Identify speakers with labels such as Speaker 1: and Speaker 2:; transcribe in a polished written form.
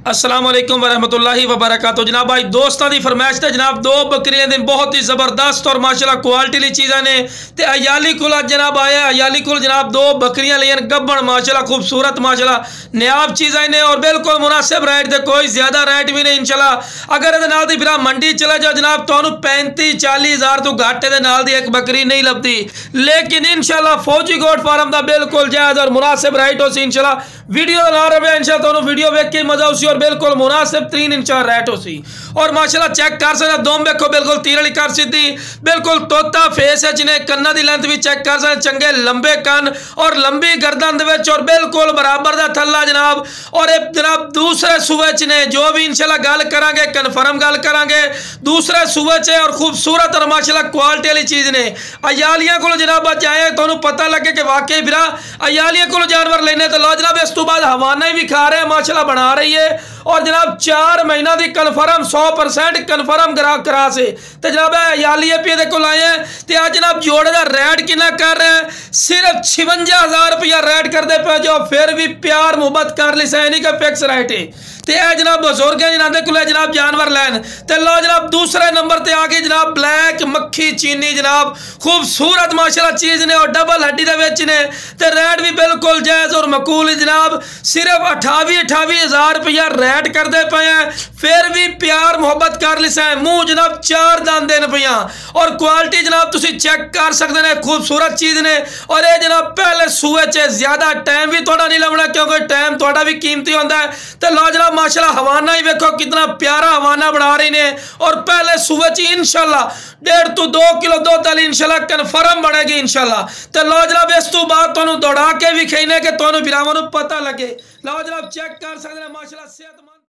Speaker 1: अस्सलाम वालेकुम वरहमतुल्लाहि वबरकातुहू। जनाब भाई दोस्तों की फरमाइश है जनाब दो बकरियां दिन बहुत ही जबरदस्त और माशाल्लाह क्वालिटी ली चीज़ा ने ते अयाली कुल अज जनाब आया अयाली कुल जनाब दो बकरियां लियन गब्बन माशाल्लाह खूबसूरत माशाल्लाह नियाब चीज़ा ने और बिल्कुल मुनासिब रेट दे कोई ज्यादा रेट भी नहीं इंशाल्लाह। अगर ये नाल दी फिर मंडी चले जाओ जनाब तो 35-40 हज़ार तो घाटे दे नाल दी एक बकरी नहीं लभदी, लेकिन इंशाल्लाह फौजी गोट फार्म का बिल्कुल जायज़ और मुनासिब रेट हो सी इंशाल्लाह। वीडियो ना रहे इंशाल्लाह तो वीडियो वेख के मजा उसी और बिल्कुल मुनासिब तरीन इंशाल्लाह रेट हो सी और माशाल्लाह चेक कर सकते दोम देखो बिल्कुल तीर वाली कर सीधी बिल्कुल तोता फेस है जिन्हें कन्ना की लेंथ भी चेक कर सकते चंगे लंबे कन और लंबी गर्दन और बिल्कुल बराबर का थल्ला जनाब। और जनाब दूसरे सूबे च ने जो भी इंशाल्लाह गल करांगे कन्फर्म गल करांगे दूसरे सूबे च और खूबसूरत और माशाल्लाह क्वालिटी वाली चीज़ ने अयालियां को जनाब अज आए तो पता लगे कि वाकई फिर अयालियां को जानवर लेने तो लो जनाब इस तो बाद हवाना भी खा रहे हैं माशाल्लाह बना रही है और जनाब 4 महीना की कन्फर्म 100% कन्फर्म करा से तो जनाब अयाली पे को लाए हैं तो आज जनाब जोड़े का रेट कितना कर रहे हैं सिर्फ 56,000 रुपया रेट करते पे जो फिर भी प्यार मुहब्बत कर ली सैनिक का फिक्स रेट है तो यह जनाब बुजुर्ग जिन्होंने को जनाब जानवर लैन तो लो जनाब दूसरे नंबर पर आके जनाब ब्लैक मक्खी चीनी जनाब खूबसूरत माशाल्लाह चीज़ ने और डबल हड्डी के ने तो रेट भी बिल्कुल जायज़ और मकूल जनाब सिर्फ 28 हज़ार रुपया रेट करते पे हैं फिर भी प्यार मुहब्बत कर ली सै मुँह जनाब 4 दान देन पिया और क्वालिटी जनाब तुम चेक कर सकते हैं खूबसूरत चीज़ ने। और ये जनाब पहले सूए च ज्यादा टाइम भी थोड़ा नहीं लगना क्योंकि टाइम थोड़ा भी कीमती होता है तो लो जनाब माशाल्लाह हवाना ही देखो कितना प्यारा हवाना बना रही ने और पहले सूबे च इंशाल्लाह 1.5 to 2 किलो दूध वाली इंशाल्लाह कन्फर्म बनेगी इंशाल्लाह। तो लो जनाब इस तो बाद तुहानू दौड़ा के भी खेने के तुहानू बिरावां नू पता लगे लो जनाब चेक कर सकते हैं माशाल्लाह सेहतमंद।